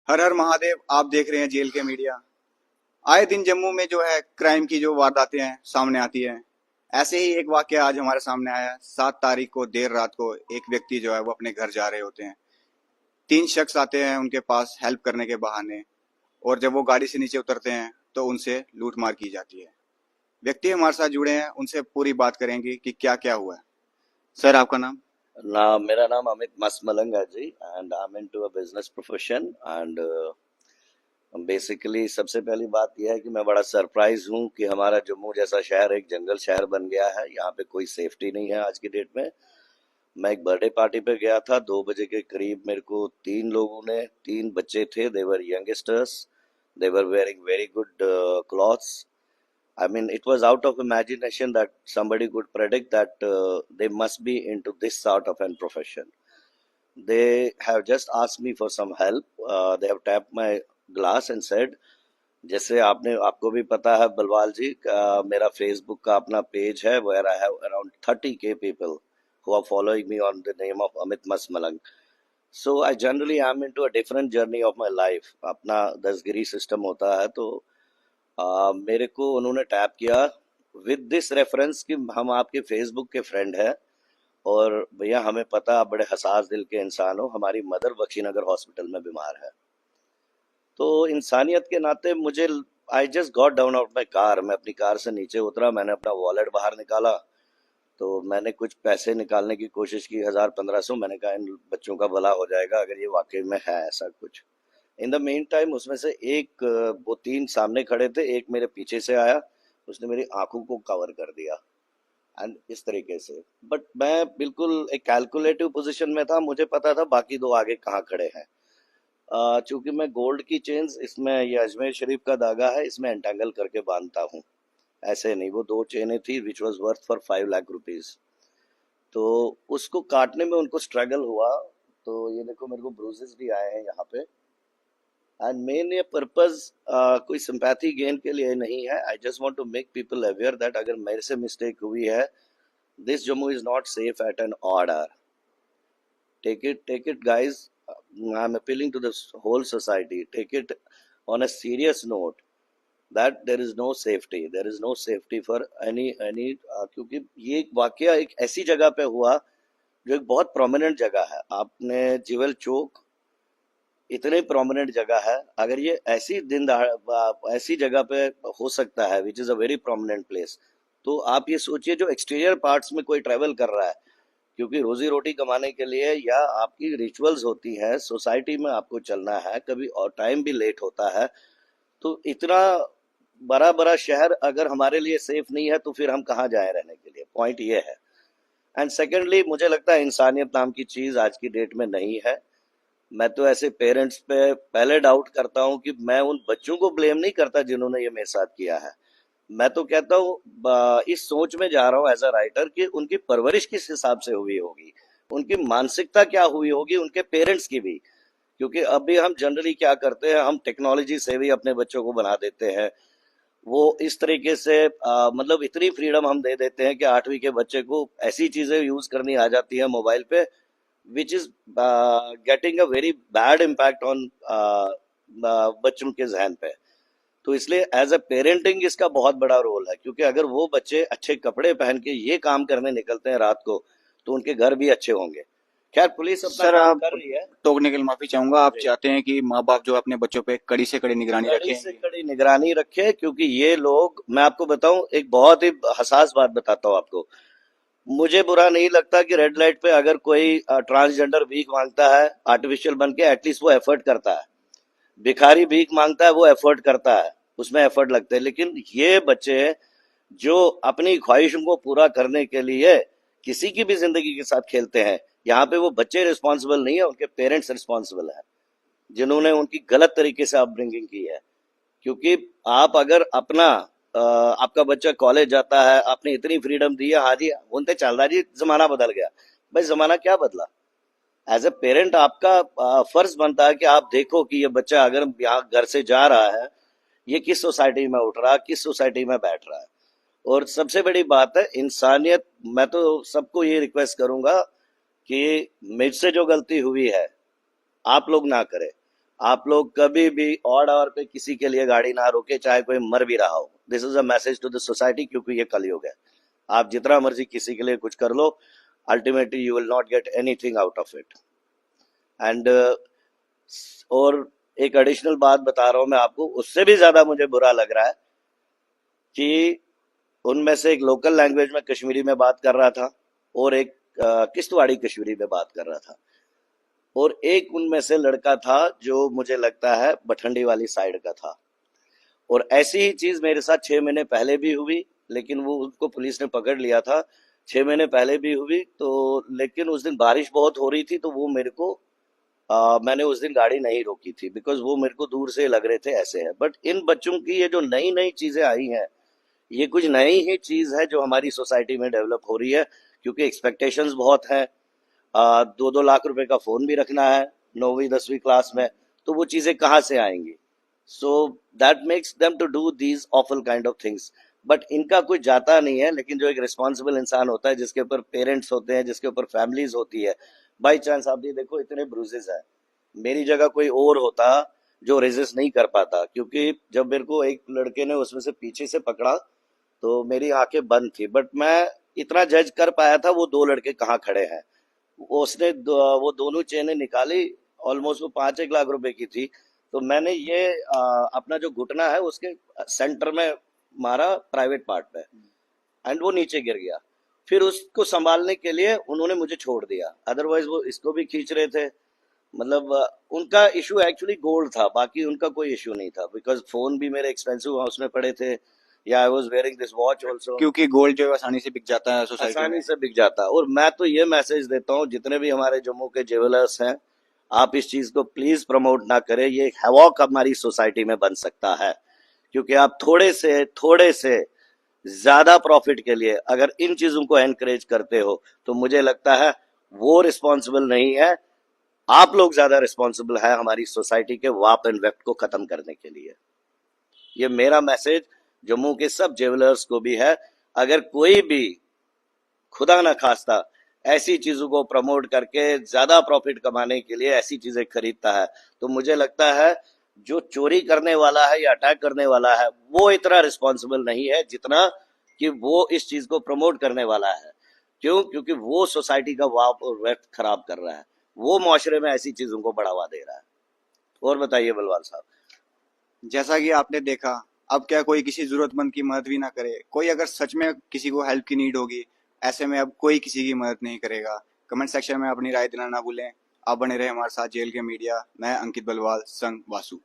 हर हर महादेव। आप देख रहे हैं जेल के मीडिया। आए दिन जम्मू में जो है क्राइम की जो वारदातें हैं सामने आती है। ऐसे ही एक वाकया आज हमारे सामने आया है। 7 तारीख को देर रात को एक व्यक्ति जो है वो अपने घर जा रहे होते हैं। 3 शख्स आते हैं उनके पास हेल्प करने के बहाने, और जब वो गाड़ी से नीचे उतरते हैं तो उनसे लूटमार की जाती है। व्यक्ति हमारे साथ जुड़े हैं, उनसे पूरी बात करेंगे कि क्या क्या हुआ है। सर, आपका नाम? ना, मेरा नाम अमित मसमलंग है जी। And I am into a business profession. And basically सबसे पहली बात यह है कि मैं बड़ा सरप्राइज हूँ कि हमारा जम्मू जैसा शहर एक जंगल शहर बन गया है। यहाँ पे कोई सेफ्टी नहीं है आज की डेट में। मैं एक बर्थडे पार्टी पे गया था, 2 बजे के करीब मेरे को तीन लोगों ने, तीन बच्चे थे, they were youngsters, they were wearing very good clothes. I mean, it was out of imagination that somebody could predict that they must be into this sort of an profession. They have just asked me for some help. They have tapped my glass and said, जैसे आपको भी पता है बलवाल जी, मेरा Facebook का अपना page है where I have around 30K people who are following me on the name of Amit Masmalang. So I generally am into a different journey of my life. अपना दसगिरी सिस्टम होता है, तो मेरे को उन्होंने टैप किया विद दिस रेफरेंस कि हम आपके फेसबुक के फ्रेंड हैं, और भैया हमें पता आप बड़े हसास दिल के इंसान हो, हमारी मदर बख्शीनगर हॉस्पिटल में बीमार है। तो इंसानियत के नाते मुझे, I just got down out my car, मैं अपनी कार से नीचे उतरा, मैंने अपना वॉलेट बाहर निकाला, तो मैंने कुछ पैसे निकालने की कोशिश की, 1000-1500। मैंने कहा इन बच्चों का भला हो जाएगा अगर ये वाकई में है ऐसा कुछ। इन द मेन टाइम उसमें से एक, वो तीन सामने खड़े थे, एक मेरे पीछे से आया, उसने मेरी आंखों को कवर कर दिया एंड इस तरीके से। बट मैं बिल्कुल एक कैलकुलेटिव पोजीशन में था, मुझे पता था बाकी दो आगे कहाँ खड़े हैं। चूंकि मैं गोल्ड की चेन्स, इसमें ये अजमेर शरीफ का धागा है, इसमें एंटेंगल करके बांधता हूँ, ऐसे नहीं। वो दो चेनें थी which was worth for 5 lakh rupees. तो उसको काटने में उनको स्ट्रगल हुआ। तो ये देखो मेरे को ब्रूजेस भी आए हैं यहाँ पे। एंड मेन ये पर्पस कोई सिंपैथी गेन के लिए नहीं है। I just want to make people aware that अगर मेरे से मिस्टेक हुई है, this Jammu is not safe at an odd hour. Take it guys. I'm appealing to the whole society. Take it on a serious note that there is no safety for any क्योंकि ये एक वाकया एक ऐसी जगह पे हुआ जो एक बहुत प्रोमिनेंट जगह है। आपने जिवल चौक, इतने प्रोमिनेंट जगह है, अगर ये ऐसी ऐसी जगह पे हो सकता है which is a very prominent place, तो आप ये सोचिए जो एक्सटीरियर पार्ट्स में कोई ट्रेवल कर रहा है, क्योंकि रोजी रोटी कमाने के लिए या आपकी रिचुअल्स होती है, सोसाइटी में आपको चलना है, कभी और टाइम भी लेट होता है, तो इतना बड़ा बड़ा शहर अगर हमारे लिए सेफ नहीं है तो फिर हम कहाँ जाए रहने के लिए। पॉइंट ये है। एंड सेकेंडली मुझे लगता है इंसानियत नाम की चीज आज की डेट में नहीं है। मैं तो ऐसे पेरेंट्स पे पहले डाउट करता हूँ कि मैं उन बच्चों को ब्लेम नहीं करता जिन्होंने ये मेरे साथ किया है। मैं तो कहता हूँ, इस सोच में जा रहा हूँ एज अ राइटर कि उनकी परवरिश किस हिसाब से हुई होगी, उनकी मानसिकता क्या हुई होगी, उनके पेरेंट्स की भी। क्योंकि अभी हम जनरली क्या करते हैं, हम टेक्नोलॉजी से भी अपने बच्चों को बना देते हैं। वो इस तरीके से मतलब इतनी फ्रीडम हम दे देते हैं कि 8वीं के बच्चे को ऐसी चीजें यूज करनी आ जाती है मोबाइल पे, which is getting a very bad impact on बच्चों के जहन पे। तो इसलिए एज अ पेरेंटिंग इसका बहुत बड़ा रोल है, क्योंकि अगर वो बच्चे अच्छे कपड़े पहन के ये काम करने निकलते हैं रात को, तो उनके घर भी अच्छे होंगे। खैर पुलिस अपना सर, काम आप कर रही है। टोकने के लिए माफी चाहूंगा। आप जी, चाहते हैं कि माँ बाप जो अपने बच्चों पे कड़ी से कड़ी निगरानी कड़ी से रखें। कड़ी निगरानी रखे, क्योंकि ये लोग, मैं आपको बताऊं एक बहुत ही हसास बात बताता हूँ आपको। मुझे बुरा नहीं लगता कि रेड लाइट पे अगर कोई ट्रांसजेंडर भीख मांगता है आर्टिफिशियल बन के, एटलीस्ट वो एफर्ट करता है। भिखारी भीख मांगता है, वो एफर्ट करता है, उसमें एफर्ट लगते हैं। लेकिन ये बच्चे जो अपनी ख्वाहिशों को पूरा करने के लिए किसी की भी जिंदगी के साथ खेलते हैं, यहाँ पे वो बच्चे रिस्पॉन्सिबल नहीं है, उनके पेरेंट्स रिस्पॉन्सिबल है, जिन्होंने उनकी गलत तरीके से अपब्रिंगिंग की है। क्योंकि आप अगर अपना आपका बच्चा कॉलेज जाता है, आपने इतनी फ्रीडम दी है, हाँ जी बोलते चल रहा जी जमाना बदल गया। भाई जमाना क्या बदला? एज ए पेरेंट आपका फर्ज बनता है कि आप देखो कि ये बच्चा अगर यहाँ घर से जा रहा है, ये किस सोसाइटी में उठ रहा है, किस सोसाइटी में बैठ रहा है। और सबसे बड़ी बात है इंसानियत। मैं तो सबको ये रिक्वेस्ट करूंगा कि मुझसे जो गलती हुई है आप लोग ना करें। आप लोग कभी भी ऑड आवर पे किसी के लिए गाड़ी ना रोके, चाहे कोई मर भी रहा हो। This is a message to the society, क्योंकि ये कलयुग है। आप जितना मर्जी किसी के लिए कुछ कर लो, ultimately you will not get anything out of it. And और एक एडिशनल बात बता रहा हूं मैं आपको, उससे भी ज्यादा मुझे बुरा लग रहा है कि उनमें से एक लोकल लैंग्वेज में कश्मीरी में बात कर रहा था, और एक किश्तवाड़ी कश्मीरी में बात कर रहा था, और एक उनमें से लड़का था जो मुझे लगता है बठंडी वाली साइड का था। और ऐसी ही चीज मेरे साथ 6 महीने पहले भी हुई, लेकिन वो उनको पुलिस ने पकड़ लिया था। 6 महीने पहले भी हुई तो, लेकिन उस दिन बारिश बहुत हो रही थी, तो वो मेरे को मैंने उस दिन गाड़ी नहीं रोकी थी, बिकॉज वो मेरे को दूर से लग रहे थे ऐसे है। बट इन बच्चों की ये जो नई नई चीजें आई हैं, ये कुछ नई ही चीज है जो हमारी सोसाइटी में डेवलप हो रही है, क्योंकि एक्सपेक्टेशंस बहुत हैं। 2-2 लाख रुपए का फोन भी रखना है 9वीं 10वीं क्लास में, तो वो चीजें कहाँ से आएंगी? So that makes them to do these awful kind of things. But इनका कुछ जाता नहीं है, लेकिन जो एक रिस्पॉन्सिबल इंसान होता है, जिसके ऊपर पेरेंट्स होते हैं, जिसके ऊपर फैमिलीज होती है, बाई चांस आप ये देखो इतने ब्रूजेस हैं। मेरी जगह कोई और होता जो रेजिस्ट नहीं कर पाता, क्योंकि जब मेरे को एक लड़के ने उसमें से पीछे से पकड़ा तो मेरी आंखें बंद थी, बट मैं इतना जज कर पाया था वो 2 लड़के कहाँ खड़े हैं। वो दोनों चेनें निकाली, ऑलमोस्ट वो 5-1 लाख रुपए की थी। तो मैंने ये अपना जो घुटना है उसके सेंटर में मारा, प्राइवेट पार्ट पे, एंड वो नीचे गिर गया। फिर उसको संभालने के लिए उन्होंने मुझे छोड़ दिया, अदरवाइज वो इसको भी खींच रहे थे। मतलब उनका इशू एक्चुअली गोल्ड था, बाकी उनका कोई इशू नहीं था, बिकॉज फोन भी मेरे एक्सपेंसिव उसमें पड़े थे, या I was wearing this watch also. क्योंकि गोल्ड जो है आसानी से बिक जाता है सोसाइटी में। आसानी से बिक जाता है। और मैं तो ये मैसेज देता हूँ जितने भी हमारे जम्मू के ज्वेलर्स हैं, आप इस चीज को प्लीज प्रमोट ना करें। ये हैवॉक हमारी सोसाइटी में बन सकता है, क्योंकि आप थोड़े से ज्यादा प्रॉफिट के लिए अगर इन चीजों को एनकरेज करते हो, तो मुझे लगता है वो रिस्पॉन्सिबल नहीं है। आप लोग ज्यादा रिस्पॉन्सिबल है हमारी सोसाइटी के वाप एंड वेप्ट को खत्म करने के लिए। ये मेरा मैसेज जम्मू के सब ज्वेलर्स को भी है। अगर कोई भी खुदा ना खास्ता ऐसी चीजों को प्रमोट करके ज्यादा प्रॉफिट कमाने के लिए ऐसी चीजें खरीदता है, तो मुझे लगता है जो चोरी करने वाला है या अटैक करने वाला है वो इतना रिस्पॉन्सिबल नहीं है जितना कि वो इस चीज को प्रमोट करने वाला है। क्यों? क्योंकि वो सोसाइटी का वाप और वेल्थ खराब कर रहा है, वो मुआशरे में ऐसी चीजों को बढ़ावा दे रहा है। और बताइए बलवाल साहब। जैसा कि आपने देखा, अब क्या कोई किसी जरूरतमंद की मदद भी ना करे। कोई अगर सच में किसी को हेल्प की नीड होगी, ऐसे में अब कोई किसी की मदद नहीं करेगा। कमेंट सेक्शन में अपनी राय देना ना भूलें। आप बने रहे हमारे साथ जेल के मीडिया। मैं अंकित बलवाल, संग वासु।